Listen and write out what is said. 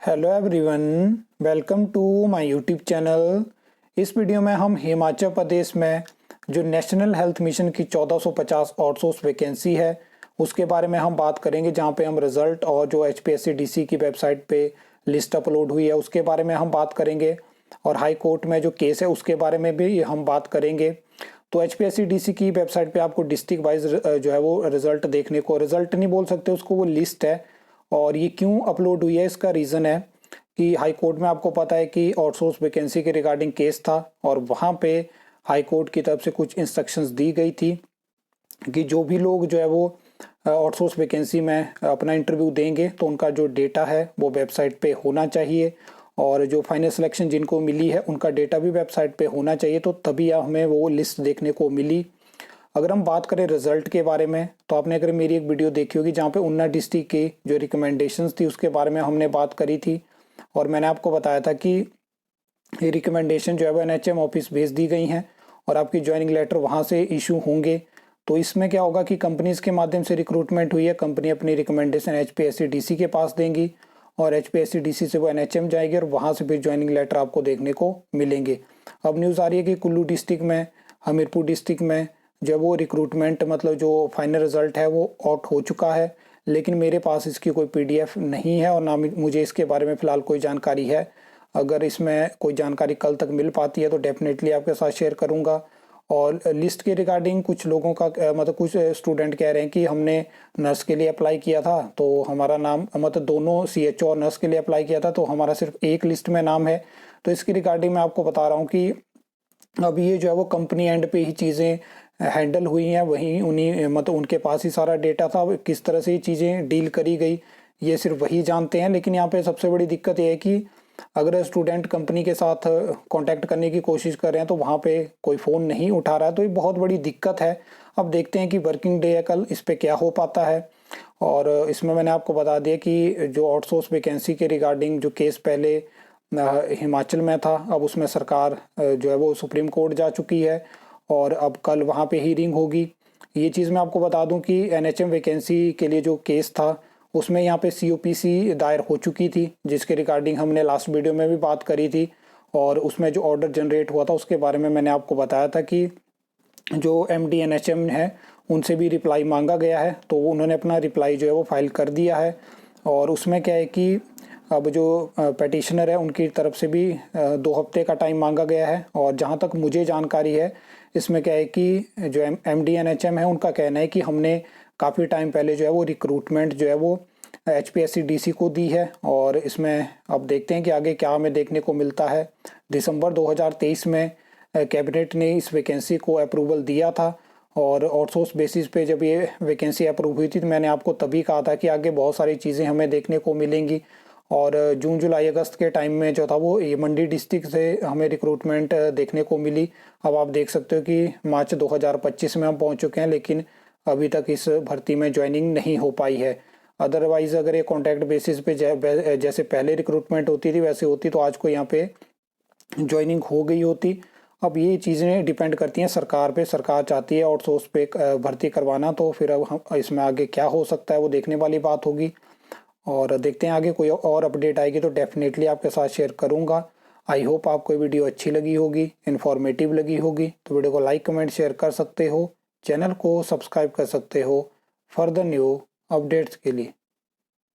Hello everyone, welcome to my YouTube channel. इस video में हम हिमाचल प्रदेश में जो नेशनल हेल्थ मिशन की 1450 आउटसोर्स वैकेंसी है उसके बारे में हम बात करेंगे, जहां पे हम रिजल्ट और जो एचपीएससी की वेबसाइट पे लिस्ट अपलोड हुई है उसके बारे में हम बात करेंगे, और हाई कोर्ट में जो केस है उसके बारे में भी हम बात करेंगे। तो एचपीएससी की वेबसाइट पे आपको डिस्ट्रिक्ट वाइज जो है वो रिजल्ट देखने को, रिजल्ट नहीं बोल सकते उसको, वो लिस्ट है। और ये क्यों अपलोड हुई है, इसका रीज़न है कि हाई कोर्ट में आपको पता है कि आउटसोर्स वैकेंसी के रिगार्डिंग केस था, और वहाँ पे हाई कोर्ट की तरफ से कुछ इंस्ट्रक्शंस दी गई थी कि जो भी लोग जो है वो आउटसोर्स वैकेंसी में अपना इंटरव्यू देंगे तो उनका जो डेटा है वो वेबसाइट पे होना चाहिए, और जो फाइनल सिलेक्शन जिनको मिली है उनका डेटा भी वेबसाइट पे होना चाहिए, तो तभी हमें वो लिस्ट देखने को मिली। अगर हम बात करें रिजल्ट के बारे में, तो आपने अगर मेरी एक वीडियो देखी होगी जहाँ पे ऊना डिस्ट्रिक्ट की जो रिकमेंडेशंस थी उसके बारे में हमने बात करी थी, और मैंने आपको बताया था कि ये रिकमेंडेशन जो है वो एनएचएम ऑफिस भेज दी गई हैं और आपकी ज्वाइनिंग लेटर वहाँ से इशू होंगे। तो इसमें क्या होगा कि कंपनीज के माध्यम से रिक्रूटमेंट हुई है, कंपनी अपनी रिकमेंडेशन एचपीएससी के पास देंगी और एचपीएससी से वो एनएचएम जाएगी और वहाँ से फिर ज्वाइनिंग लेटर आपको देखने को मिलेंगे। अब न्यूज़ आ रही है कि कुल्लू डिस्ट्रिक्ट में, हमीरपुर डिस्ट्रिक्ट में जब वो रिक्रूटमेंट मतलब जो फाइनल रिजल्ट है वो आउट हो चुका है, लेकिन मेरे पास इसकी कोई पीडीएफ नहीं है और ना मुझे इसके बारे में फ़िलहाल कोई जानकारी है। अगर इसमें कोई जानकारी कल तक मिल पाती है तो डेफिनेटली आपके साथ शेयर करूंगा। और लिस्ट के रिगार्डिंग कुछ लोगों का मतलब कुछ स्टूडेंट कह रहे हैं कि हमने नर्स के लिए अप्लाई किया था तो हमारा नाम, मतलब दोनों सीएचओ और नर्स के लिए अप्लाई किया था तो हमारा सिर्फ एक लिस्ट में नाम है। तो इसकी रिगार्डिंग मैं आपको बता रहा हूँ कि अब ये जो है वो कंपनी एंड पे ही चीज़ें हैंडल हुई हैं, वहीं उन्हीं मतलब उनके पास ही सारा डेटा था। किस तरह से ये चीज़ें डील करी गई ये सिर्फ वही जानते हैं। लेकिन यहाँ पे सबसे बड़ी दिक्कत ये है कि अगर स्टूडेंट कंपनी के साथ कांटेक्ट करने की कोशिश कर रहे हैं तो वहाँ पे कोई फ़ोन नहीं उठा रहा है, तो ये बहुत बड़ी दिक्कत है। अब देखते हैं कि वर्किंग डे है कल, इस पे क्या हो पाता है। और इसमें मैंने आपको बता दिया कि जो आउटसोर्स वैकेंसी के रिगार्डिंग जो केस पहले हिमाचल में था, अब उसमें सरकार जो है वो सुप्रीम कोर्ट जा चुकी है और अब कल वहाँ पे हीयरिंग होगी। ये चीज़ मैं आपको बता दूं कि एनएचएम वैकेंसी के लिए जो केस था उसमें यहाँ पे सीओपीसी दायर हो चुकी थी, जिसके रिगार्डिंग हमने लास्ट वीडियो में भी बात करी थी, और उसमें जो ऑर्डर जनरेट हुआ था उसके बारे में मैंने आपको बताया था कि जो एमडी एनएचएम है उनसे भी रिप्लाई मांगा गया है, तो उन्होंने अपना रिप्लाई जो है वो फाइल कर दिया है। और उसमें क्या है कि अब जो पेटिशनर है उनकी तरफ से भी 2 हफ्ते का टाइम मांगा गया है, और जहाँ तक मुझे जानकारी है इसमें क्या है कि जो एमडी एनएचएम है उनका कहना है कि हमने काफ़ी टाइम पहले जो है वो रिक्रूटमेंट जो है वो एचपीएससी को दी है, और इसमें अब देखते हैं कि आगे क्या हमें देखने को मिलता है। दिसंबर 2023 में कैबिनेट ने इस वैकेंसी को अप्रूवल दिया था, और आउटसोर्स बेसिस पे जब ये वैकेंसी अप्रूव हुई थी तो मैंने आपको तभी कहा था कि आगे बहुत सारी चीज़ें हमें देखने को मिलेंगी। और जून जुलाई अगस्त के टाइम में जो था वो ये मंडी डिस्ट्रिक्ट से हमें रिक्रूटमेंट देखने को मिली। अब आप देख सकते हो कि मार्च 2025 में हम पहुंच चुके हैं, लेकिन अभी तक इस भर्ती में ज्वाइनिंग नहीं हो पाई है। अदरवाइज अगर ये कॉन्ट्रैक्ट बेसिस पे जैसे पहले रिक्रूटमेंट होती थी वैसे होती तो आज को यहाँ पे ज्वाइनिंग हो गई होती। अब ये चीज़ें डिपेंड करती हैं सरकार पे, सरकार चाहती है आउटसोर्स पे भर्ती करवाना, तो फिर अब हम इसमें आगे क्या हो सकता है वो देखने वाली बात होगी। और देखते हैं आगे कोई और अपडेट आएगी तो डेफिनेटली आपके साथ शेयर करूंगा। आई होप आपको ये वीडियो अच्छी लगी होगी, इन्फॉर्मेटिव लगी होगी, तो वीडियो को लाइक कमेंट शेयर कर सकते हो, चैनल को सब्सक्राइब कर सकते हो फर्दर न्यू अपडेट्स के लिए।